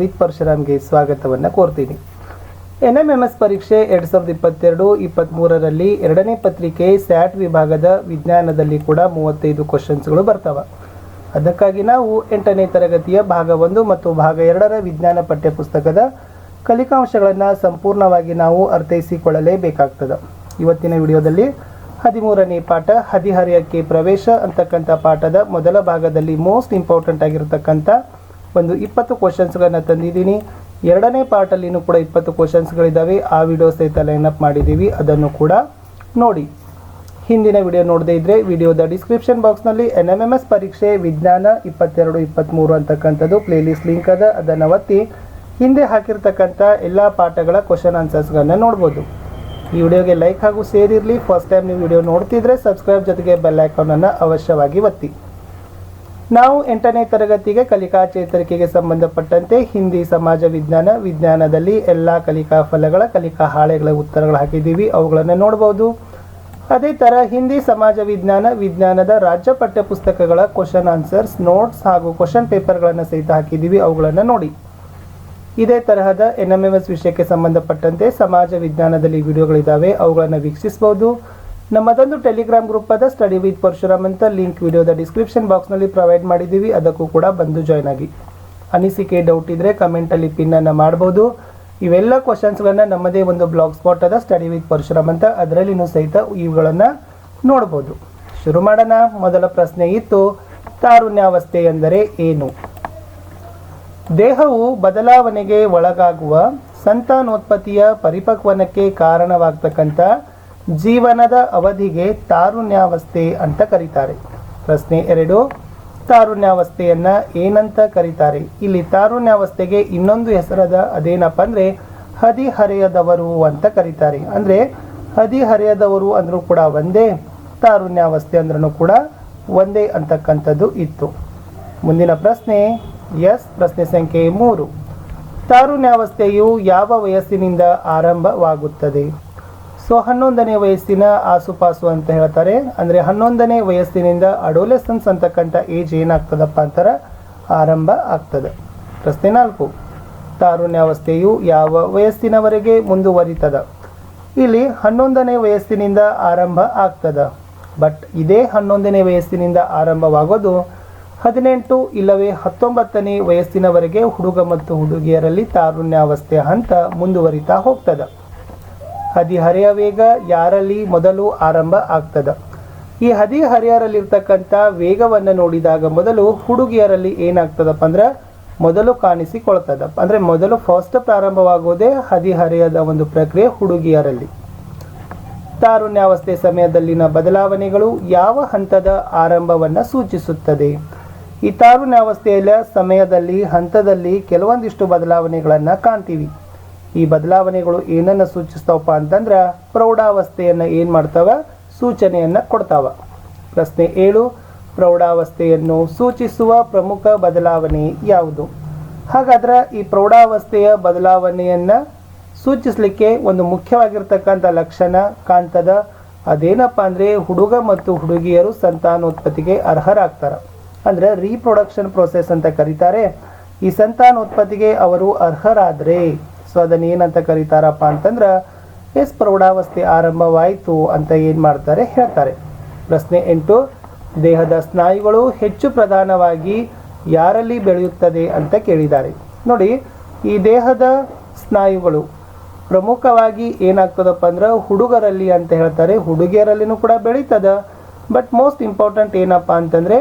With ಪರಶುರಾಮ್ಗೆ ಸ್ವಾಗತವನ್ನು ಕೋರ್ತೀನಿ. NMMS ಪರೀಕ್ಷೆ 2022-23ರಲ್ಲಿ ಎರಡನೇ ಪತ್ರಿಕೆ ಸ್ಯಾಟ್ ವಿಭಾಗದ ವಿಜ್ಞಾನದಲ್ಲಿ ಕೂಡ 35 ಕ್ವಶನ್ಸ್ಗಳು ಬರ್ತವೆ. ಅದಕ್ಕಾಗಿ ನಾವು 8ನೇ ತರಗತಿಯ ಭಾಗ 1 ಮತ್ತು ಭಾಗ 2ರ ವಿಜ್ಞಾನ ಪಠ್ಯಪುಸ್ತಕದ ಕಲಿಕಾಂಶಗಳನ್ನು ಸಂಪೂರ್ಣವಾಗಿ ನಾವು ಅರ್ಥೈಸಿಕೊಳ್ಳಲೇಬೇಕಾಗ್ತದೆ. ಇವತ್ತಿನ ವಿಡಿಯೋದಲ್ಲಿ 13ನೇ ಪಾಠ ಹದಿಹರೆಯಕ್ಕೆ ಪ್ರವೇಶ ಅಂತಕ್ಕಂಥ ಪಾಠದ ಮೊದಲ ಭಾಗದಲ್ಲಿ ಮೋಸ್ಟ್ ಇಂಪಾರ್ಟೆಂಟ್ ಆಗಿರತಕ್ಕಂಥ ಒಂದು 20 ಕ್ವಶನ್ಸ್ಗಳನ್ನು ತಂದಿದ್ದೀನಿ. ಎರಡನೇ ಪಾರ್ಟಲ್ಲಿನೂ ಕೂಡ 20 ಕ್ವಶನ್ಸ್ಗಳಿದ್ದಾವೆ. ಆ ವಿಡಿಯೋ ಸಹಿತ ಲೈನಪ್ ಮಾಡಿದ್ದೀವಿ, ಅದನ್ನು ಕೂಡ ನೋಡಿ. ಹಿಂದಿನ ವಿಡಿಯೋ ನೋಡದೇ ಇದ್ದರೆ ವಿಡಿಯೋದ ಡಿಸ್ಕ್ರಿಪ್ಷನ್ ಬಾಕ್ಸ್ನಲ್ಲಿ NMMS ಪರೀಕ್ಷೆ ವಿಜ್ಞಾನ 22-23 ಅಂತಕ್ಕಂಥದ್ದು ಪ್ಲೇಲಿಸ್ಟ್ ಲಿಂಕ್ ಅದ, ಅದನ್ನು ಒತ್ತಿ ಹಿಂದೆ ಹಾಕಿರ್ತಕ್ಕಂಥ ಎಲ್ಲ ಪಾಠಗಳ ಕ್ವಶನ್ ಆನ್ಸರ್ಸ್ಗಳನ್ನು ನೋಡ್ಬೋದು. ಈ ವಿಡಿಯೋಗೆ ಲೈಕ್ ಹಾಗೂ ಶೇರ್ ಇರಲಿ. ಫಸ್ಟ್ ಟೈಮ್ ನೀವು ವಿಡಿಯೋ ನೋಡ್ತಿದ್ರೆ ಸಬ್ಸ್ಕ್ರೈಬ್ ಜೊತೆಗೆ ಬೆಲ್ ಐಕಾನನ್ನು ಅವಶ್ಯವಾಗಿ ಒತ್ತಿ. ನಾವು 8ನೇ ತರಗತಿಗೆ ಕಲಿಕಾ ಚೇತರಿಕೆಗೆ ಸಂಬಂಧಪಟ್ಟಂತೆ ಹಿಂದಿ, ಸಮಾಜ ವಿಜ್ಞಾನದಲ್ಲಿ ಎಲ್ಲ ಕಲಿಕಾ ಫಲಗಳ ಕಲಿಕಾ ಹಾಳೆಗಳ ಉತ್ತರಗಳು ಹಾಕಿದ್ದೀವಿ, ಅವುಗಳನ್ನು ನೋಡ್ಬೋದು. ಅದೇ ಥರ ಹಿಂದಿ, ಸಮಾಜ ವಿಜ್ಞಾನದ ರಾಜ್ಯ ಪಠ್ಯ ಪುಸ್ತಕಗಳ ಕ್ವಶನ್ ಆನ್ಸರ್ಸ್, ನೋಟ್ಸ್ ಹಾಗೂ ಕ್ವಶನ್ ಪೇಪರ್ಗಳನ್ನು ಸಹಿತ ಹಾಕಿದ್ದೀವಿ, ಅವುಗಳನ್ನು ನೋಡಿ. ಇದೇ ತರಹದ NMMS ವಿಷಯಕ್ಕೆ ಸಂಬಂಧಪಟ್ಟಂತೆ ಸಮಾಜ ವಿಜ್ಞಾನದಲ್ಲಿ ವಿಡಿಯೋಗಳಿದ್ದಾವೆ, ಅವುಗಳನ್ನು ವೀಕ್ಷಿಸಬಹುದು. ನಮ್ಮದೊಂದು ಟೆಲಿಗ್ರಾಮ್ ಗ್ರೂಪ್ ಆದ ಸ್ಟಡಿ ವಿತ್ ಪರಶುರಾಮ್ ಅಂತ ಲಿಂಕ್ ವಿಡಿಯೋದ ಡಿಸ್ಕ್ರಿಪ್ಷನ್ ಬಾಕ್ಸ್ನಲ್ಲಿ ಪ್ರೊವೈಡ್ ಮಾಡಿದ್ದೀವಿ, ಅದಕ್ಕೂ ಕೂಡ ಬಂದು ಜಾಯ್ನ್ ಆಗಿ. ಅನಿಸಿಕೆ, ಡೌಟ್ ಇದ್ದರೆ ಕಮೆಂಟಲ್ಲಿ ಪಿನ್ನನ್ನು ಮಾಡ್ಬೋದು. ಇವೆಲ್ಲ ಕ್ವಶನ್ಸ್ಗಳನ್ನು ನಮ್ಮದೇ ಒಂದು ಬ್ಲಾಗ್ ಸ್ಪಾಟ್ ಆದ ಸ್ಟಡಿ ವಿತ್ ಪರಶುರಾಮ್ ಅಂತ, ಅದರಲ್ಲಿನೂ ಸಹಿತ ಇವುಗಳನ್ನು ನೋಡ್ಬೋದು. ಶುರು ಮಾಡೋಣ. ಮೊದಲ ಪ್ರಶ್ನೆ ಇತ್ತು, ತಾರುಣ್ಯಾವಸ್ಥೆ ಎಂದರೆ ಏನು? ದೇಹವು ಬದಲಾವಣೆಗೆ ಒಳಗಾಗುವ ಸಂತಾನೋತ್ಪತ್ತಿಯ ಪರಿಪಕ್ವನಕ್ಕೆ ಕಾರಣವಾಗ್ತಕ್ಕಂಥ ಜೀವನದ ಅವಧಿಗೆ ತಾರುಣ್ಯಾವಸ್ಥೆ ಅಂತ ಕರೀತಾರೆ. ಪ್ರಶ್ನೆ 2, ತಾರುಣ್ಯಾವಸ್ಥೆಯನ್ನು ಏನಂತ ಕರೀತಾರೆ? ಇಲ್ಲಿ ತಾರುಣ್ಯಾವಸ್ಥೆಗೆ ಇನ್ನೊಂದು ಹೆಸರದ ಅದೇನಪ್ಪ ಅಂದರೆ ಹದಿಹರೆಯದವರು ಅಂತ ಕರೀತಾರೆ. ಅಂದರೆ ಹದಿಹರೆಯದವರು ಅಂದರೂ ಕೂಡ ಒಂದೇ, ತಾರುಣ್ಯಾವಸ್ಥೆ ಅಂದ್ರೂ ಕೂಡ ಒಂದೇ ಅಂತಕ್ಕಂಥದ್ದು ಇತ್ತು. ಮುಂದಿನ ಪ್ರಶ್ನೆ ಪ್ರಶ್ನೆ ಸಂಖ್ಯೆ 3, ತಾರುಣ್ಯಾವಸ್ಥೆಯು ಯಾವ ವಯಸ್ಸಿನಿಂದ ಆರಂಭವಾಗುತ್ತದೆ? 11ನೇ ವಯಸ್ಸಿನ ಆಸುಪಾಸು ಅಂತ ಹೇಳ್ತಾರೆ. ಅಂದರೆ 11ನೇ ವಯಸ್ಸಿನಿಂದ ಅಡೋಲೆಸೆನ್ಸ್ ಅಂತಕ್ಕಂಥ ಏಜ್ ಏನಾಗ್ತದಪ್ಪ ಅಂತಾರೆ ಆರಂಭ ಆಗ್ತದೆ. ಪ್ರಶ್ನೆ 4, ತಾರುಣ್ಯಾವಸ್ಥೆಯು ಯಾವ ವಯಸ್ಸಿನವರೆಗೆ ಮುಂದುವರಿತದ? ಇಲ್ಲಿ 11ನೇ ವಯಸ್ಸಿನಿಂದ ಆರಂಭ ಆಗ್ತದ. ಬಟ್ ಇದೇ 11ನೇ ವಯಸ್ಸಿನಿಂದ ಆರಂಭವಾಗೋದು 18 ಇಲ್ಲವೇ 19ನೇ ವಯಸ್ಸಿನವರೆಗೆ ಹುಡುಗ ಮತ್ತು ಹುಡುಗಿಯರಲ್ಲಿ ತಾರುಣ್ಯಾವಸ್ಥೆಯ ಹಂತ ಮುಂದುವರಿತಾ ಹೋಗ್ತದೆ. ಹದಿಹರೆಯ ವೇಗ ಯಾರಲ್ಲಿ ಮೊದಲು ಆರಂಭ ಆಗ್ತದೆ? ಈ ಹದಿಹರೆಯರಲ್ಲಿರ್ತಕ್ಕಂಥ ವೇಗವನ್ನು ನೋಡಿದಾಗ ಮೊದಲು ಹುಡುಗಿಯರಲ್ಲಿ ಏನಾಗ್ತದಪ್ಪ ಅಂದ್ರೆ ಮೊದಲು ಕಾಣಿಸಿಕೊಳ್ತದಪ್ಪ. ಅಂದರೆ ಮೊದಲು ಫಸ್ಟ್ ಪ್ರಾರಂಭವಾಗೋದೇ ಹದಿಹರೆಯದ ಒಂದು ಪ್ರಕ್ರಿಯೆ ಹುಡುಗಿಯರಲ್ಲಿ. ತಾರುಣ್ಯಾವಸ್ಥೆ ಸಮಯದಲ್ಲಿನ ಬದಲಾವಣೆಗಳು ಯಾವ ಹಂತದ ಆರಂಭವನ್ನು ಸೂಚಿಸುತ್ತದೆ? ಈ ತಾರುಣ್ಯಾವಸ್ಥೆಯ ಸಮಯದಲ್ಲಿ ಹಂತದಲ್ಲಿ ಕೆಲವೊಂದಿಷ್ಟು ಬದಲಾವಣೆಗಳನ್ನು ಕಾಣ್ತೀವಿ. ಈ ಬದಲಾವಣೆಗಳು ಏನನ್ನು ಸೂಚಿಸ್ತಾವಪ್ಪ ಅಂತಂದ್ರೆ ಪ್ರೌಢಾವಸ್ಥೆಯನ್ನು ಏನು ಮಾಡ್ತಾವ? ಸೂಚನೆಯನ್ನು ಕೊಡ್ತಾವ. ಪ್ರಶ್ನೆ 7, ಪ್ರೌಢಾವಸ್ಥೆಯನ್ನು ಸೂಚಿಸುವ ಪ್ರಮುಖ ಬದಲಾವಣೆ ಯಾವುದು? ಹಾಗಾದ್ರೆ ಈ ಪ್ರೌಢಾವಸ್ಥೆಯ ಬದಲಾವಣೆಯನ್ನು ಸೂಚಿಸಲಿಕ್ಕೆ ಒಂದು ಮುಖ್ಯವಾಗಿರ್ತಕ್ಕಂಥ ಲಕ್ಷಣ ಕಾಣ್ತದ. ಅದೇನಪ್ಪ ಅಂದರೆ ಹುಡುಗ ಮತ್ತು ಹುಡುಗಿಯರು ಸಂತಾನೋತ್ಪತ್ತಿಗೆ ಅರ್ಹರಾಗ್ತಾರೆ. ಅಂದರೆ ರೀಪ್ರೊಡಕ್ಷನ್ ಪ್ರೋಸೆಸ್ ಅಂತ ಕರೀತಾರೆ. ಈ ಸಂತಾನೋತ್ಪತ್ತಿಗೆ ಅವರು ಅರ್ಹರಾದರೆ ಸೊ ಅದನ್ನು ಏನಂತ ಕರೀತಾರಪ್ಪ ಅಂತಂದ್ರೆ ಪ್ರೌಢಾವಸ್ಥೆ ಆರಂಭವಾಯಿತು ಅಂತ ಏನು ಮಾಡ್ತಾರೆ ಹೇಳ್ತಾರೆ. ಪ್ರಶ್ನೆ 8, ದೇಹದ ಸ್ನಾಯುಗಳು ಹೆಚ್ಚು ಪ್ರಧಾನವಾಗಿ ಯಾರಲ್ಲಿ ಬೆಳೆಯುತ್ತದೆ ಅಂತ ಕೇಳಿದ್ದಾರೆ. ನೋಡಿ, ಈ ದೇಹದ ಸ್ನಾಯುಗಳು ಪ್ರಮುಖವಾಗಿ ಏನಾಗ್ತದಪ್ಪ ಅಂದ್ರೆ ಹುಡುಗರಲ್ಲಿ ಅಂತ ಹೇಳ್ತಾರೆ. ಹುಡುಗಿಯರಲ್ಲಿನೂ ಕೂಡ ಬೆಳೀತದ. ಬಟ್ ಮೋಸ್ಟ್ ಇಂಪಾರ್ಟೆಂಟ್ ಏನಪ್ಪ ಅಂತಂದರೆ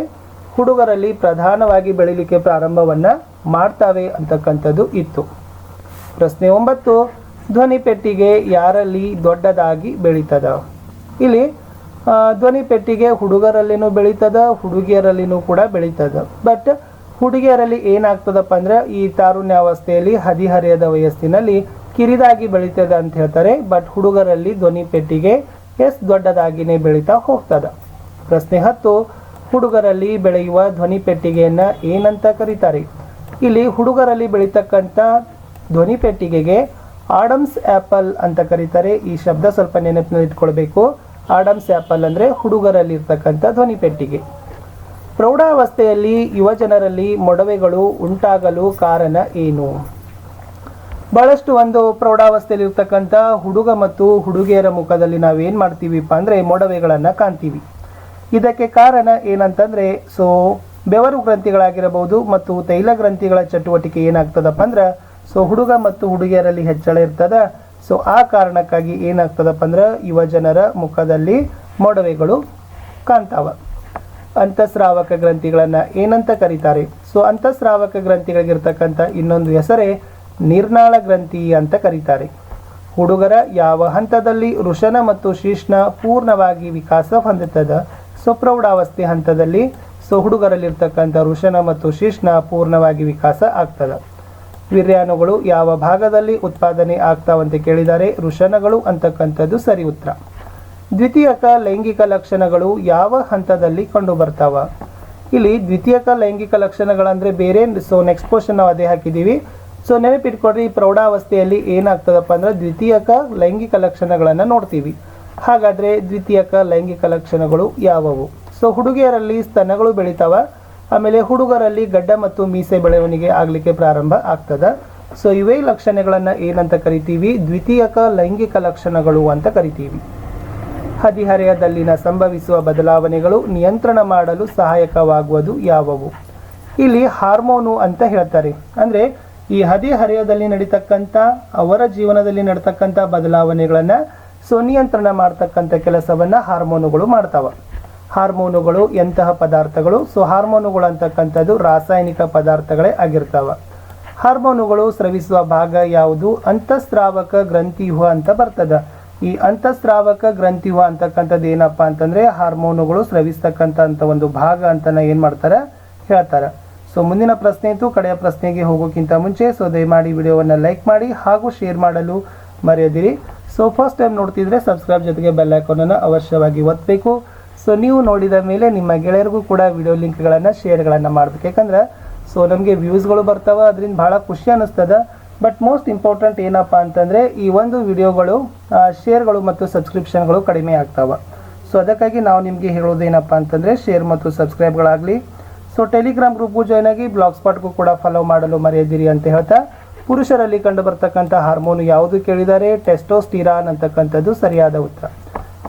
ಹುಡುಗರಲ್ಲಿ ಪ್ರಧಾನವಾಗಿ ಬೆಳೀಲಿಕ್ಕೆ ಪ್ರಾರಂಭವನ್ನು ಮಾಡ್ತಾವೆ ಅಂತಕ್ಕಂಥದ್ದು ಇತ್ತು. ಪ್ರಶ್ನೆ 9, ಧ್ವನಿ ಪೆಟ್ಟಿಗೆ ಯಾರಲ್ಲಿ ದೊಡ್ಡದಾಗಿ ಬೆಳೀತದ? ಇಲ್ಲಿ ಧ್ವನಿ ಪೆಟ್ಟಿಗೆ ಹುಡುಗರಲ್ಲಿನೂ ಬೆಳೀತದ, ಹುಡುಗಿಯರಲ್ಲಿನೂ ಕೂಡ ಬೆಳೀತದ. ಬಟ್ ಹುಡುಗಿಯರಲ್ಲಿ ಏನಾಗ್ತದಪ್ಪ ಅಂದ್ರೆ ಈ ತಾರುಣ್ಯಾವಸ್ಥೆಯಲ್ಲಿ ಹದಿಹರೆಯದ ವಯಸ್ಸಿನಲ್ಲಿ ಕಿರಿದಾಗಿ ಬೆಳೀತದ ಅಂತ ಹೇಳ್ತಾರೆ. ಬಟ್ ಹುಡುಗರಲ್ಲಿ ಧ್ವನಿ ಪೆಟ್ಟಿಗೆ ದೊಡ್ಡದಾಗಿನೇ ಬೆಳೀತಾ ಹೋಗ್ತದ. ಪ್ರಶ್ನೆ 10, ಹುಡುಗರಲ್ಲಿ ಬೆಳೆಯುವ ಧ್ವನಿ ಪೆಟ್ಟಿಗೆಯನ್ನು ಏನಂತ ಕರೀತಾರೆ? ಇಲ್ಲಿ ಹುಡುಗರಲ್ಲಿ ಬೆಳೀತಕ್ಕಂಥ ಧ್ವನಿ ಪೆಟ್ಟಿಗೆಗೆ ಆಡಮ್ಸ್ ಆ್ಯಪಲ್ ಅಂತ ಕರೀತಾರೆ. ಈ ಶಬ್ದ ಸ್ವಲ್ಪ ನೆನಪಿನಲ್ಲಿ ಇಟ್ಕೊಳ್ಬೇಕು. ಆಡಮ್ಸ್ ಆ್ಯಪಲ್ ಅಂದರೆ ಹುಡುಗರಲ್ಲಿ ಇರ್ತಕ್ಕಂಥ ಧ್ವನಿ ಪೆಟ್ಟಿಗೆ. ಪ್ರೌಢಾವಸ್ಥೆಯಲ್ಲಿ ಯುವಜನರಲ್ಲಿ ಮೊಡವೆಗಳು ಉಂಟಾಗಲು ಕಾರಣ ಏನು? ಬಹಳಷ್ಟು ಒಂದು ಪ್ರೌಢಾವಸ್ಥೆಯಲ್ಲಿ ಇರ್ತಕ್ಕಂಥ ಹುಡುಗ ಮತ್ತು ಹುಡುಗಿಯರ ಮುಖದಲ್ಲಿ ನಾವೇನು ಮಾಡ್ತೀವಿಪ್ಪ ಅಂದರೆ ಮೊಡವೆಗಳನ್ನು ಕಾಣ್ತೀವಿ. ಇದಕ್ಕೆ ಕಾರಣ ಏನಂತಂದರೆ ಬೆವರು ಗ್ರಂಥಿಗಳಾಗಿರಬಹುದು ಮತ್ತು ತೈಲ ಗ್ರಂಥಿಗಳ ಚಟುವಟಿಕೆ ಏನಾಗ್ತದಪ್ಪ ಅಂದ್ರೆ ಹುಡುಗ ಮತ್ತು ಹುಡುಗಿಯರಲ್ಲಿ ಹೆಚ್ಚಳ ಇರ್ತದ. ಆ ಕಾರಣಕ್ಕಾಗಿ ಏನಾಗ್ತದಪ್ಪ ಅಂದ್ರೆ ಯುವಜನರ ಮುಖದಲ್ಲಿ ಮೊಡವೆಗಳು ಕಾಣ್ತಾವ. ಅಂತಸ್ರಾವಕ ಗ್ರಂಥಿಗಳನ್ನು ಏನಂತ ಕರೀತಾರೆ? ಅಂತಸ್ರಾವಕ ಗ್ರಂಥಿಗಳಿಗಿರ್ತಕ್ಕಂಥ ಇನ್ನೊಂದು ಹೆಸರೇ ನಿರ್ನಾಳ ಗ್ರಂಥಿ ಅಂತ ಕರೀತಾರೆ. ಹುಡುಗರ ಯಾವ ಹಂತದಲ್ಲಿ ವೃಷಣ ಮತ್ತು ಶಿಶ್ನ ಪೂರ್ಣವಾಗಿ ವಿಕಾಸ ಹೊಂದುತ್ತದೆ? ಪ್ರೌಢಾವಸ್ಥೆ ಹಂತದಲ್ಲಿ ಹುಡುಗರಲ್ಲಿರ್ತಕ್ಕಂಥ ವೃಷಣ ಮತ್ತು ಶಿಶ್ನ ಪೂರ್ಣವಾಗಿ ವಿಕಾಸ ಆಗ್ತದೆ. ವೀರ್ಯಾಣುಗಳು ಯಾವ ಭಾಗದಲ್ಲಿ ಉತ್ಪಾದನೆ ಆಗ್ತಾವಂತ ಕೇಳಿದ್ದಾರೆ. ವೃಷಣಗಳು ಅಂತಕ್ಕಂಥದ್ದು ಸರಿ ಉತ್ತರ. ದ್ವಿತೀಯಕ ಲೈಂಗಿಕ ಲಕ್ಷಣಗಳು ಯಾವ ಹಂತದಲ್ಲಿ ಕಂಡು ಬರ್ತಾವ? ಇಲ್ಲಿ ದ್ವಿತೀಯಕ ಲೈಂಗಿಕ ಲಕ್ಷಣಗಳಂದ್ರೆ ಬೇರೆ. ನೆಕ್ಸ್ಟ್ ಕ್ವಶನ್ ನಾವು ಅದೇ ಹಾಕಿದ್ದೀವಿ. ನೆನಪಿಟ್ಕೊಡ್ರಿ, ಪ್ರೌಢಾವಸ್ಥೆಯಲ್ಲಿ ಏನಾಗ್ತದಪ್ಪ ಅಂದ್ರೆ ದ್ವಿತೀಯಕ ಲೈಂಗಿಕ ಲಕ್ಷಣಗಳನ್ನು ನೋಡ್ತೀವಿ. ಹಾಗಾದ್ರೆ ದ್ವಿತೀಯಕ ಲೈಂಗಿಕ ಲಕ್ಷಣಗಳು ಯಾವುವು? ಹುಡುಗಿಯರಲ್ಲಿ ಸ್ತನಗಳು ಬೆಳಿತಾವ. ಆಮೇಲೆ ಹುಡುಗರಲ್ಲಿ ಗಡ್ಡ ಮತ್ತು ಮೀಸೆ ಬೆಳವಣಿಗೆ ಆಗಲಿಕ್ಕೆ ಪ್ರಾರಂಭ ಆಗ್ತದೆ. ಇವೇ ಲಕ್ಷಣಗಳನ್ನು ಏನಂತ ಕರಿತೀವಿ? ದ್ವಿತೀಯಕ ಲೈಂಗಿಕ ಲಕ್ಷಣಗಳು ಅಂತ ಕರಿತೀವಿ. ಹದಿಹರೆಯದಲ್ಲಿನ ಸಂಭವಿಸುವ ಬದಲಾವಣೆಗಳು ನಿಯಂತ್ರಣ ಮಾಡಲು ಸಹಾಯಕವಾಗುವುದು ಯಾವುವು? ಇಲ್ಲಿ ಹಾರ್ಮೋನು ಅಂತ ಹೇಳ್ತಾರೆ. ಅಂದರೆ ಈ ಹದಿಹರೆಯದಲ್ಲಿ ನಡೀತಕ್ಕಂಥ ಅವರ ಜೀವನದಲ್ಲಿ ನಡೀತಕ್ಕಂಥ ಬದಲಾವಣೆಗಳನ್ನು ನಿಯಂತ್ರಣ ಮಾಡ್ತಕ್ಕಂಥ ಕೆಲಸವನ್ನು ಹಾರ್ಮೋನುಗಳು ಮಾಡ್ತಾವ. ಹಾರ್ಮೋನುಗಳು ಎಂತಹ ಪದಾರ್ಥಗಳು? ಹಾರ್ಮೋನುಗಳು ಅಂತಕ್ಕಂಥದ್ದು ರಾಸಾಯನಿಕ ಪದಾರ್ಥಗಳೇ ಆಗಿರ್ತಾವ. ಹಾರ್ಮೋನುಗಳು ಸ್ರವಿಸುವ ಭಾಗ ಯಾವುದು? ಅಂತಸ್ರಾವಕ ಗ್ರಂಥಿವ್ಯೂಹ ಅಂತ ಬರ್ತದೆ. ಈ ಅಂತಸ್ರಾವಕ ಗ್ರಂಥಿವ್ಯೂಹ ಅಂತಕ್ಕಂಥದ್ದು ಏನಪ್ಪಾ ಅಂತಂದ್ರೆ ಹಾರ್ಮೋನುಗಳು ಸ್ರವಿಸ್ತಕ್ಕಂಥ ಒಂದು ಭಾಗ ಅಂತ ಏನು ಮಾಡ್ತಾರೆ ಹೇಳ್ತಾರೆ. ಮುಂದಿನ ಪ್ರಶ್ನೆ ಇತ್ತು. ಕಡೆಯ ಪ್ರಶ್ನೆಗೆ ಹೋಗೋಕ್ಕಿಂತ ಮುಂಚೆ ದಯಮಾಡಿ ವಿಡಿಯೋವನ್ನು ಲೈಕ್ ಮಾಡಿ ಹಾಗೂ ಶೇರ್ ಮಾಡಲು ಮರೆಯದಿರಿ. ಫಸ್ಟ್ ಟೈಮ್ ನೋಡ್ತಿದ್ರೆ ಸಬ್ಸ್ಕ್ರೈಬ್ ಜೊತೆಗೆ ಬೆಲ್ ಐಕಾನನ್ನು ಅವಶ್ಯವಾಗಿ ಒತ್ತಬೇಕು. ನೀವು ನೋಡಿದ ಮೇಲೆ ನಿಮ್ಮ ಗೆಳೆಯರಿಗೂ ಕೂಡ ವಿಡಿಯೋ ಲಿಂಕ್ಗಳನ್ನು ಶೇರ್ಗಳನ್ನು ಮಾಡಬೇಕು. ಯಾಕಂದ್ರೆ ನಮಗೆ ವ್ಯೂಸ್ಗಳು ಬರ್ತಾವೆ, ಅದರಿಂದ ಭಾಳ ಖುಷಿ ಅನ್ನಿಸ್ತದೆ. ಬಟ್ ಮೋಸ್ಟ್ ಇಂಪಾರ್ಟೆಂಟ್ ಏನಪ್ಪ ಅಂತಂದರೆ ಈ ಒಂದು ವಿಡಿಯೋಗಳು ಶೇರ್ಗಳು ಮತ್ತು ಸಬ್ಸ್ಕ್ರಿಪ್ಷನ್ಗಳು ಕಡಿಮೆ ಆಗ್ತಾವೆ. ಅದಕ್ಕಾಗಿ ನಾವು ನಿಮಗೆ ಹೇಳೋದೇನಪ್ಪ ಅಂತಂದರೆ ಶೇರ್ ಮತ್ತು ಸಬ್ಸ್ಕ್ರೈಬ್ಗಳಾಗಲಿ. ಟೆಲಿಗ್ರಾಮ್ ಗ್ರೂಪ್ಗೂ ಜಾಯ್ನ್ ಆಗಿ ಬ್ಲಾಗ್ ಸ್ಪಾಟ್ಗೂ ಕೂಡ ಫಾಲೋ ಮಾಡಲು ಮರೆಯದಿರಿ ಅಂತ ಹೇಳ್ತಾ, ಪುರುಷರಲ್ಲಿ ಕಂಡು ಬರ್ತಕ್ಕಂಥ ಹಾರ್ಮೋನ್ ಯಾವುದು ಕೇಳಿದರೆ ಟೆಸ್ಟೋಸ್ಟಿರಾನ್ ಅಂತಕ್ಕಂಥದ್ದು ಸರಿಯಾದ ಉತ್ತರ.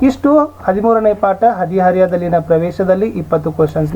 ಇಷ್ಟು 13ನೇ ಪಾಠ ಹದಿಹರೆಯದಲ್ಲಿನ ಪ್ರವೇಶದಲ್ಲಿ 20 ಕ್ವಶನ್ಸ್.